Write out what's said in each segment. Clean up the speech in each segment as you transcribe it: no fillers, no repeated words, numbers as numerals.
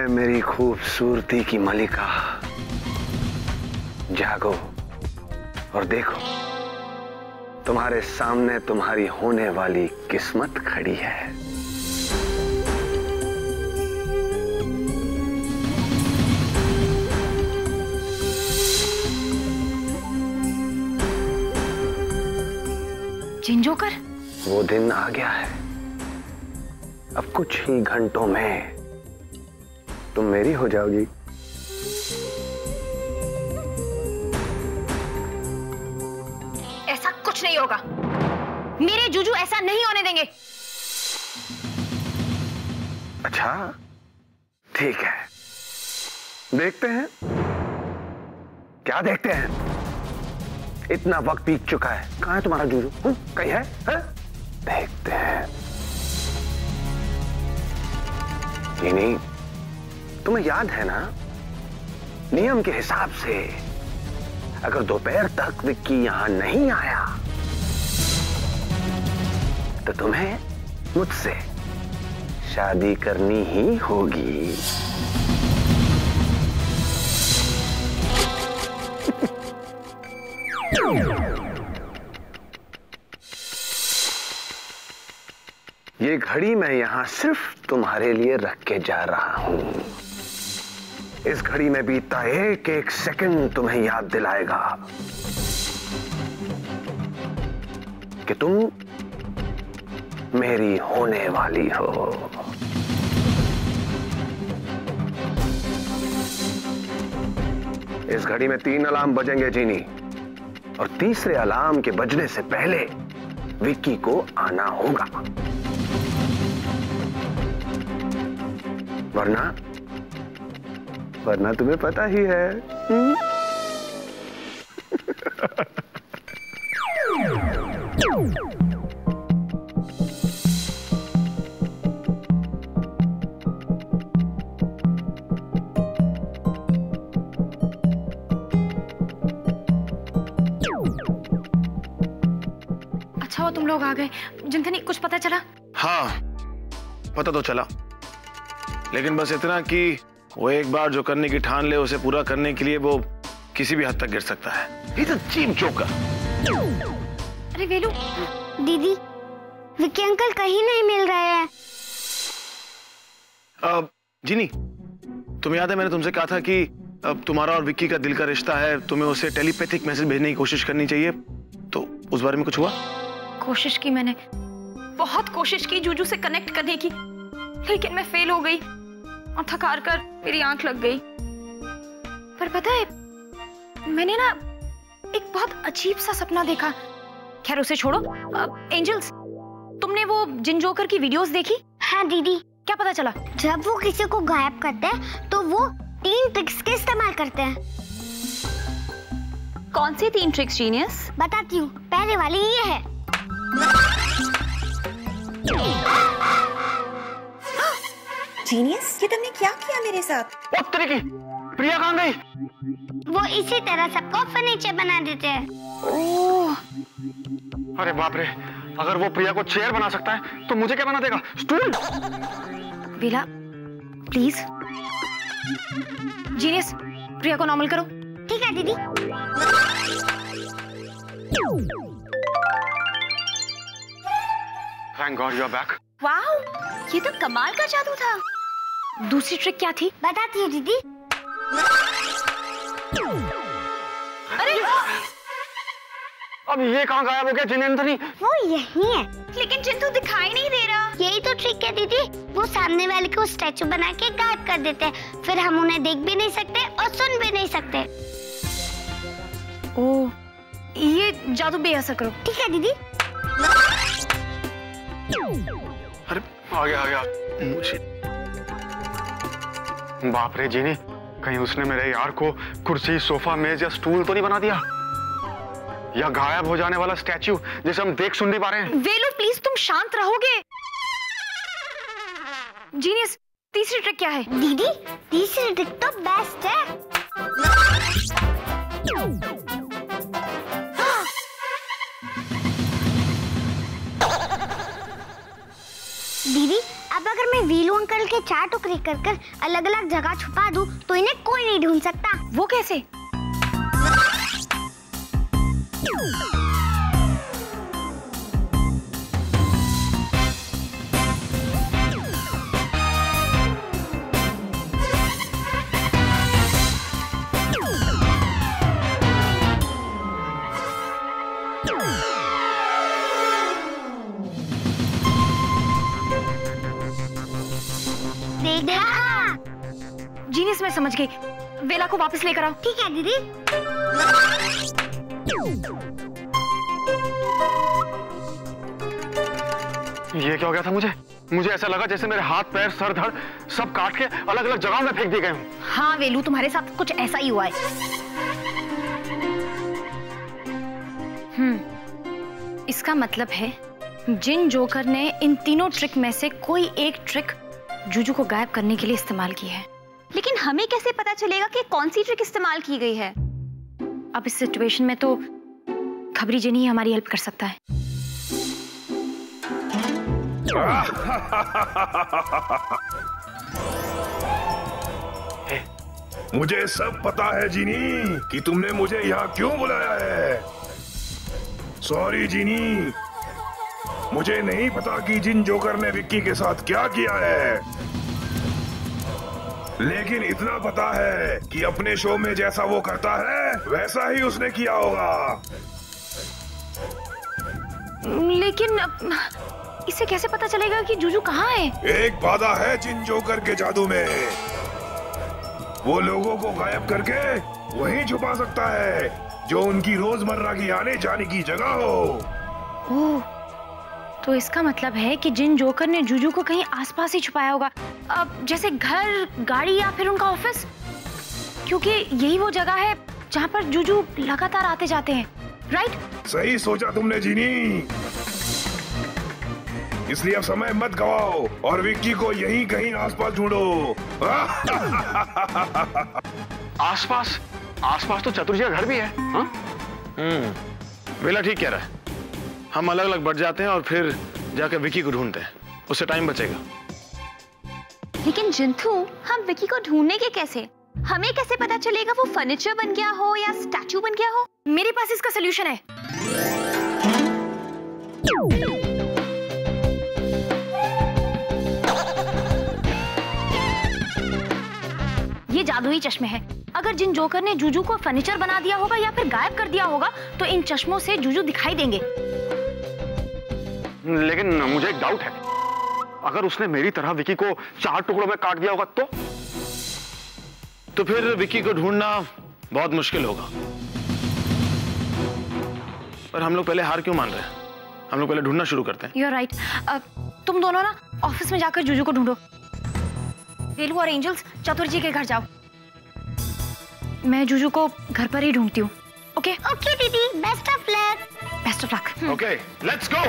मेरी खूबसूरती की मलिका, जागो और देखो, तुम्हारे सामने तुम्हारी होने वाली किस्मत खड़ी है। जिनजोकर, वो दिन आ गया है। अब कुछ ही घंटों में तुम मेरी हो जाओगी। ऐसा कुछ नहीं होगा। मेरे जूजू ऐसा नहीं होने देंगे। अच्छा, ठीक है, देखते हैं। क्या देखते हैं? इतना वक्त बीत चुका है, कहां है तुम्हारा जूजू? कहीं है? देखते हैं। ये नहीं, तुम्हें याद है ना, नियम के हिसाब से अगर दोपहर तक विक्की यहां नहीं आया तो तुम्हें मुझसे शादी करनी ही होगी। ये घड़ी मैं यहां सिर्फ तुम्हारे लिए रख के जा रहा हूं। इस घड़ी में बीतता एक एक सेकंड तुम्हें याद दिलाएगा कि तुम मेरी होने वाली हो। इस घड़ी में 3 अलार्म बजेंगे जीनी, और तीसरे अलार्म के बजने से पहले विक्की को आना होगा, वरना तुम्हें पता ही है। अच्छा हो तुम लोग आ गए। जिंथनी, कुछ पता चला? हाँ, पता तो चला, लेकिन बस इतना कि वो एक बार जो करने की ठान ले उसे पूरा करने के लिए वो किसी भी हद तक गिर सकता है। He's a cheap joker। अरे वेलू, दीदी, विक्की अंकल कहीं नहीं मिल रहे हैं। जिनी, तुम्हें याद है मैंने तुमसे कहा था कि अब तुम्हारा और विक्की का दिल का रिश्ता है, तुम्हें उसे टेलीपैथिक मैसेज भेजने की कोशिश करनी चाहिए। तो उस बारे में कुछ हुआ? कोशिश की मैंने, बहुत कोशिश की जूजू से कनेक्ट करने की, लेकिन मैं फेल हो गई और थकार कर मेरी आंख लग गई। पर पता है, मैंने ना एक बहुत अजीब सा सपना देखा। खैर उसे छोड़ो। एंजल्स, तुमने वो जिनजोकर की वीडियोस देखी? हाँ दीदी। क्या पता चला? जब वो किसी को गायब करते हैं तो वो 3 ट्रिक्स के इस्तेमाल करते हैं। कौन सी 3 ट्रिक्स जीनियस? बताती हूँ। पहले वाली ये है। जीनियस, ये तुमने क्या किया मेरे साथ? प्रिया कहाँ गई? वो इसी तरह सबको फर्नीचर बना देते हैं। ओह, अरे बाप रे, अगर वो प्रिया को चेयर बना सकता है तो मुझे क्या बना देगा? Stool? Bela, please. Genius, Priya को नॉर्मल करो। ठीक है दीदी। Thank God you're back। Wow, ये तो कमाल का जादू था। दूसरी ट्रिक क्या थी? बताती हूँ दीदी। अरे अब ये कहाँ गायब हो गया जिनेंद्रनी? वो यही है। लेकिन चिंटू दिखाई नहीं दे रहा। यही तो ट्रिक है दीदी। वो सामने वाले को स्टैचू बना के गायब कर देते हैं, फिर हम उन्हें देख भी नहीं सकते और सुन भी नहीं सकते। ओह, ये जादू बेअसर करो। ठीक है दीदी। अरे आ गया मुझे। बाप रे जीनी, कहीं उसने मेरे यार को कुर्सी, सोफा, मेज या स्टूल तो नहीं बना दिया, या गायब हो जाने वाला स्टैच्यू जिसे हम देख सुन नहीं पा रहे हैं। वेलू प्लीज, तुम शांत रहोगे? जीनियस, तीसरी ट्रिक क्या है? दीदी, तीसरी ट्रिक तो बेस्ट है। दीदी, अब अगर मैं वीलू अंकल के 4 टुकड़े कर कर अलग अलग जगह छुपा दूं तो इन्हें कोई नहीं ढूंढ सकता। वो कैसे? जीनियस, मैं समझ गई। वेला को वापस लेकर आओ। ठीक है दीदी। ये क्या हो गया था मुझे ऐसा लगा जैसे मेरे हाथ पैर सर धड़ सब काट के अलग अलग जगहों में फेंक दिए गए हूँ। हाँ वेलू, तुम्हारे साथ कुछ ऐसा ही हुआ है। इसका मतलब है जिन जोकर ने इन तीनों ट्रिक में से कोई एक ट्रिक जूजू को गायब करने के लिए इस्तेमाल की है। लेकिन हमें कैसे पता चलेगा कि कौन सी ट्रिक इस्तेमाल की गई है? अब इस सिचुएशन में तो खबरी जिनी ही हमारी हेल्प कर सकता है। मुझे सब पता है जीनी कि तुमने मुझे यहाँ क्यों बुलाया है। सॉरी जीनी, मुझे नहीं पता कि जिन जोकर ने विक्की के साथ क्या किया है, लेकिन इतना पता है कि अपने शो में जैसा वो करता है वैसा ही उसने किया होगा। लेकिन इसे कैसे पता चलेगा कि जूजू कहाँ है? एक बाधा है जिन जोकर के जादू में, वो लोगों को गायब करके वहीं छुपा सकता है जो उनकी रोजमर्रा की आने जाने की जगह हो। ओह, तो इसका मतलब है कि जिन जोकर ने जूजू को कहीं आसपास ही छुपाया होगा, अब जैसे घर, गाड़ी या फिर उनका ऑफिस, क्योंकि यही वो जगह है जहाँ पर जूजू लगातार आते जाते हैं। राइट? सही सोचा तुमने जीनी, इसलिए अब समय मत गवाओ और विक्की को यहीं कहीं आसपास ढूंढो। आसपास तो चतुर जी का घर भी है। वेला ठीक कह रहा है, हम अलग अलग बढ़ जाते हैं और फिर जाकर विक्की को ढूंढते हैं, उससे टाइम बचेगा। लेकिन जिंथू, हम विक्की को ढूंढेंगे कैसे? हमें कैसे पता चलेगा वो फर्नीचर बन गया हो या स्टैचू बन गया हो? मेरे पास इसका सलूशन है। ये जादुई चश्मे हैं। अगर जिन जोकर ने जूजू को फर्नीचर बना दिया होगा या फिर गायब कर दिया होगा तो इन चश्मों से जूजू दिखाई देंगे। लेकिन मुझे एक डाउट है, अगर उसने मेरी तरह विक्की को 4 टुकड़ों में काट दिया होगा तो फिर विक्की को ढूंढना बहुत मुश्किल होगा। पर हम लोग पहले हार क्यों मान रहे हैं? हम लोग पहले ढूंढना शुरू करते हैं। You're right. तुम दोनों ना ऑफिस में जाकर जूजू को ढूंढो। वेलू और एंजल्स चतुर जी के घर जाओ। मैं जूजू को घर पर ही ढूंढती हूँ। ओके? ओके दीदी, best of luck. Best of luck. Okay, let's go.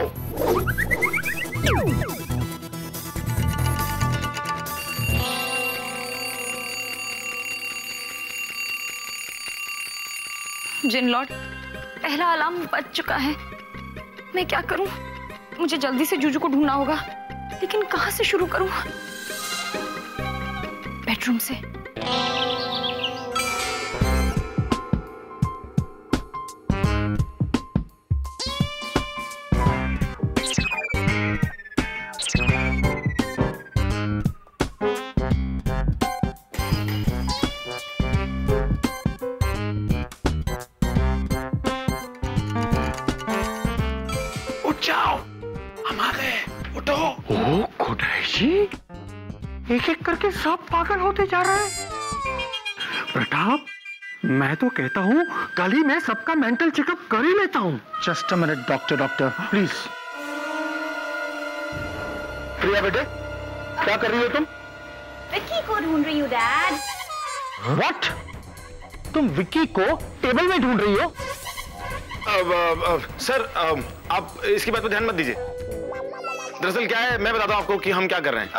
जिन लॉर्ड, पहला अलार्म बज चुका है। मैं क्या करूं? मुझे जल्दी से जूजू को ढूंढना होगा, लेकिन कहां से शुरू करूं? बेडरूम से। एक एक करके सब पागल होते जा रहे हैं। प्रताप, मैं तो कहता हूँ कल ही मैं सबका मेंटल चेकअप कर ही लेता हूँ। Just a minute doctor please. Priya बेटे, क्या कर रही हो तुम? विक्की को ढूंढ रही हूँ डैड। व्हाट? तुम विक्की को टेबल में ढूंढ रही हो? सर, आप इसकी बात पर ध्यान मत दीजिए। दरअसल क्या है, मैं बताता हूँ आपको कि हम क्या कर रहे हैं।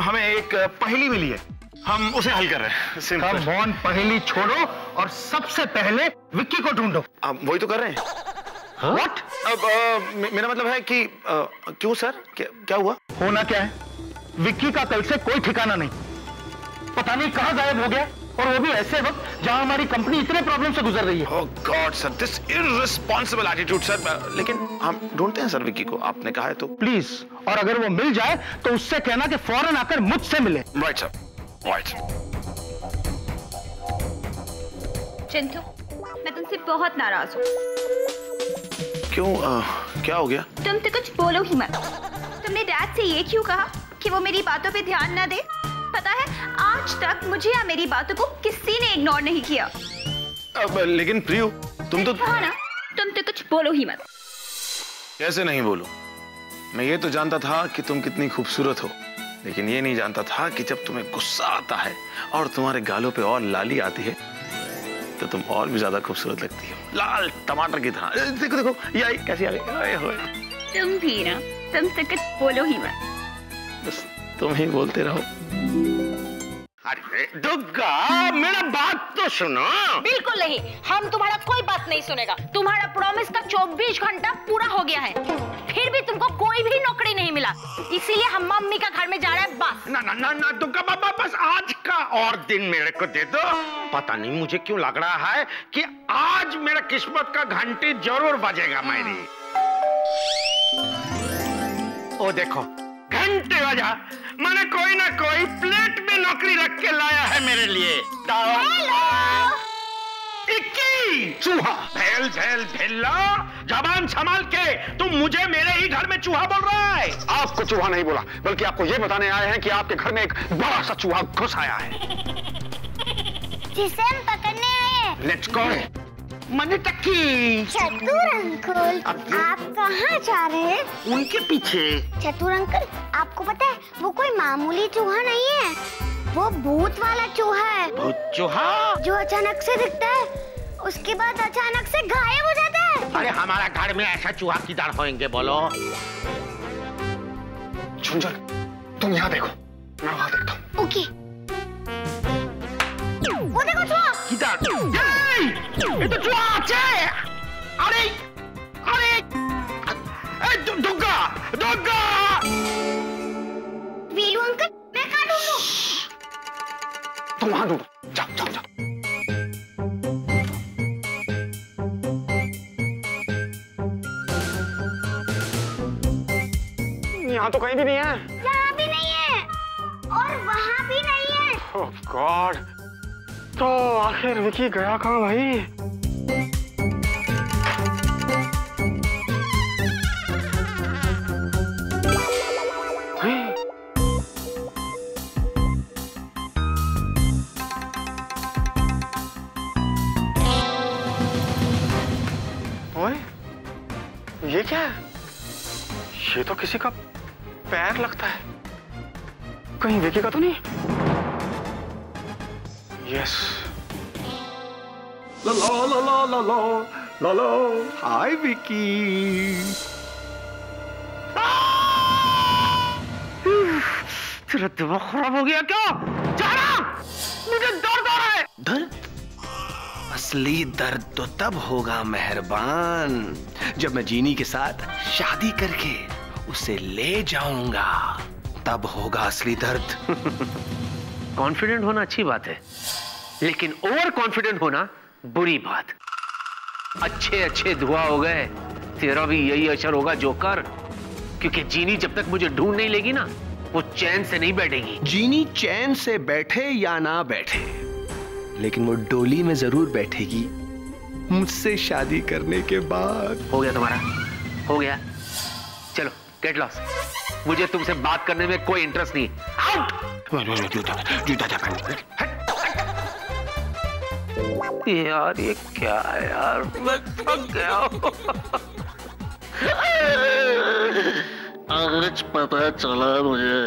हमें एक पहेली मिली है, हम उसे हल कर रहे हैं। कम ऑन, पहेली छोड़ो और सबसे पहले विक्की को ढूंढो। वही तो कर रहे हैं। व्हाट? मेरा मतलब है कि क्यों सर, क्या हुआ? होना क्या है? विक्की का कल से कोई ठिकाना नहीं, पता नहीं कहां गायब हो गया, और वो भी ऐसे वक्त जहां हमारी कंपनी इतने प्रॉब्लम से गुजर रही है। Oh God, sir, this irresponsible attitude, sir. लेकिन हम ढूंढते हैं सर विक्की को, आपने कहा है तो। प्लीज, और अगर वो मिल जाए तो उससे कहना कि फौरन आकर मुझसे मिले। Right sir, right. चिंटू, मैं तुमसे बहुत नाराज हूँ। क्यों? क्या हो गया? तुम तो कुछ बोलो ही मत। तुमने डैड से ये क्यों कहा कि वो मेरी बातों पे ध्यान न दे? पता है, आज तक मुझे या मेरी बातों को किसी ने इग्नोर नहीं किया। लेकिन प्रियु, तुम तो कहा ना, तुम तो कुछ बोलो ही मत। कैसे नहीं बोलूं? मैं ये तो जानता था कि तुम कितनी खूबसूरत हो, लेकिन ये नहीं जानता था कि जब तुम्हें गुस्सा आता है और तुम्हारे गालों पे और लाली आती है तो तुम और भी ज्यादा खूबसूरत लगती हो, लाल टमाटर की तरह। देखो देखो, ये आई कैसी आ गई। तुम भी ना, तुम तो कुछ बोलो ही मत। बस तुम ही बोलते रहो। अरे दुर्गा, मेरा बात तो सुनो। बिल्कुल नहीं, हम तुम्हारा कोई बात नहीं सुनेगा। तुम्हारा प्रॉमिस का 24 घंटा पूरा हो गया है, फिर भी तुमको कोई भी नौकरी नहीं मिला, इसीलिए हम मम्मी का घर में जा रहे हैं बस। ना ना ना ना दुर्गा बाबा, बस आज का और दिन मेरे को दे दो। पता नहीं मुझे क्यों लग रहा है कि आज मेरा किस्मत का घंटी जरूर बजेगा मेरी। ओ देखो, घंटे बजा, मैंने कोई ना कोई प्लेट में नौकरी रख के लाया है मेरे लिए। इक्की चूहा, भेल भेल भेल्ला, जबान संभाल के। तुम मुझे मेरे ही घर में चूहा बोल रहा है? आपको चूहा नहीं बोला, बल्कि आपको ये बताने आए हैं कि आपके घर में एक बड़ा सा चूहा घुस आया है, जिसे हम पकड़ने आए हैं। Let's go. मनी टक्की। चतुर अंकल, आप कहाँ जा रहे हैं? उनके पीछे। चतुर अंकल, आपको पता है वो कोई मामूली चूहा नहीं है, वो भूत वाला चूहा है। भूत चूहा जो अचानक से दिखता है, उसके बाद अचानक से गायब हो जाता है। अरे हमारा घर में ऐसा चूहा किधर होंगे बोलो? झुंझुन, तुम यहाँ देखो, मैं वहाँ देखता हूँ। ओके। वो देखो चूहा। किधर? ये तो चूहा है। अरे अरे दुर्गा दुर्गा। वीलू अंकल, मैं कहाँ ढूंढूं? तुम वहाँ ढूंढो, जाओ जाओ जाओ। यहाँ तो कहीं भी नहीं है। यहाँ भी नहीं है और वहाँ भी नहीं है। ओह गॉड, तो आखिर विकी गया कहाँ भाई? ओए, ये क्या है? ये तो किसी का पैर लगता है, कहीं विकी का तो नहीं? यस। ला ला ला ला ला ला ला ला, हाय विकी। तेरा दिमाग खराब हो गया क्या? जाना, मुझे दर्द आ रहा है। दर्द? असली दर्द तो तब होगा मेहरबान, जब मैं जीनी के साथ शादी करके उसे ले जाऊंगा, तब होगा असली दर्द। कॉन्फिडेंट होना अच्छी बात है, लेकिन ओवर कॉन्फिडेंट होना बुरी बात। अच्छे अच्छे धुआं हो गए, तेरा भी यही असर होगा जोकर, क्योंकि जीनी जब तक मुझे ढूंढ नहीं लेगी ना, वो चैन से नहीं बैठेगी। जीनी चैन से बैठे या ना बैठे, लेकिन वो डोली में जरूर बैठेगी मुझसे शादी करने के बाद। हो गया तुम्हारा, हो गया। चलो गेट लॉस्ट, मुझे तुमसे बात करने में कोई इंटरेस्ट नहीं। आउट। जूता जा पहन। यार ये क्या है यार, मैं थक गया हूं। आज पता चला मुझे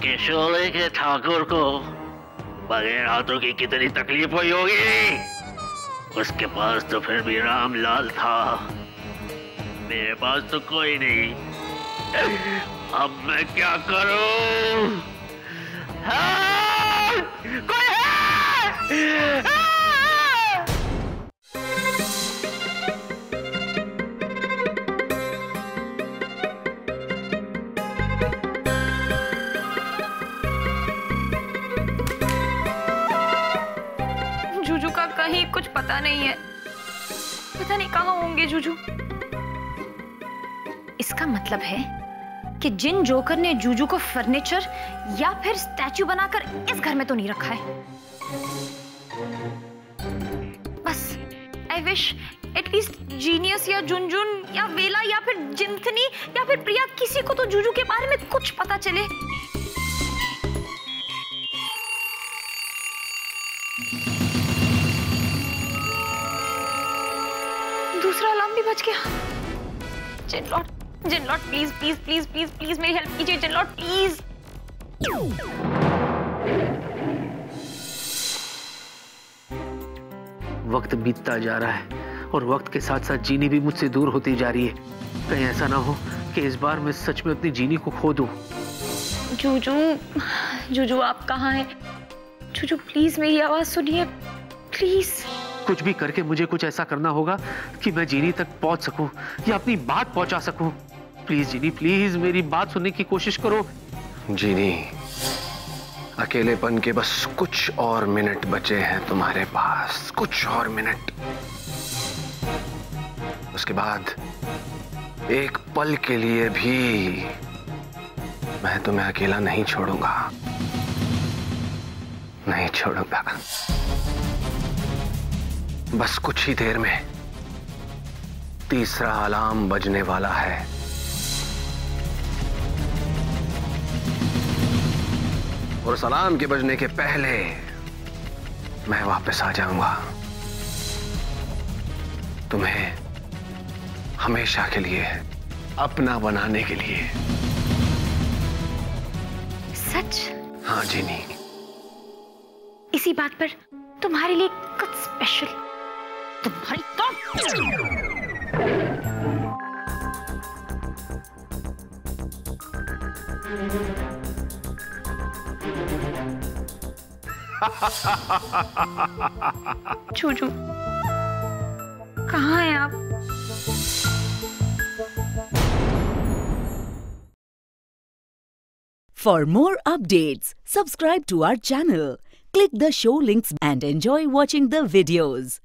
कि शोले के ठाकुर को बगैर हाथों की कितनी तकलीफ हुई होगी। उसके पास तो फिर भी रामलाल था, मेरे पास तो कोई नहीं। अब मैं क्या करूं? कोई है? पता नहीं है, पता नहीं कहाँ होंगे जूजू। इसका मतलब है कि जिन जोकर ने जूजू को फर्नीचर या फिर स्टैचू बनाकर इस घर में तो नहीं रखा है। बस आई विश एटलीस्ट जीनियस या जुनजुन या वेला या फिर जिंथनी या फिर प्रिया, किसी को तो जूजू के बारे में कुछ पता चले। दूसरा अलार्म भी बज गया। जिनलॉर्ड, जिनलॉर्ड please please please please please मेरी हेल्प कीजिए जिनलॉर्ड प्लीज। वक्त बीतता जा रहा है और वक्त के साथ साथ जीनी भी मुझसे दूर होती जा रही है। कहीं ऐसा ना हो कि इस बार मैं सच में अपनी जीनी को खो दूं। जूजू, जूजू आप कहाँ हैं? जूजू प्लीज मेरी आवाज सुनिए प्लीज। कुछ भी करके मुझे कुछ ऐसा करना होगा कि मैं जीनी तक पहुंच सकूं या अपनी बात पहुंचा सकूं। प्लीज जीनी, प्लीज मेरी बात सुनने की कोशिश करो। जीनी, अकेलेपन के बस कुछ और मिनट बचे हैं तुम्हारे पास, कुछ और मिनट। उसके बाद एक पल के लिए भी मैं तुम्हें अकेला नहीं छोड़ूंगा, नहीं छोड़ूंगा। बस कुछ ही देर में तीसरा अलार्म बजने वाला है। और उस अलार्म के बजने के पहले मैं वापस आ जाऊंगा, तुम्हें हमेशा के लिए अपना बनाने के लिए। सच? हाँ जीनी। इसी बात पर तुम्हारे लिए कुछ स्पेशल, तुम्हारी तो जूजू कहाँ हैं आप? For more updates, subscribe to our channel, click the show links and enjoy watching the videos.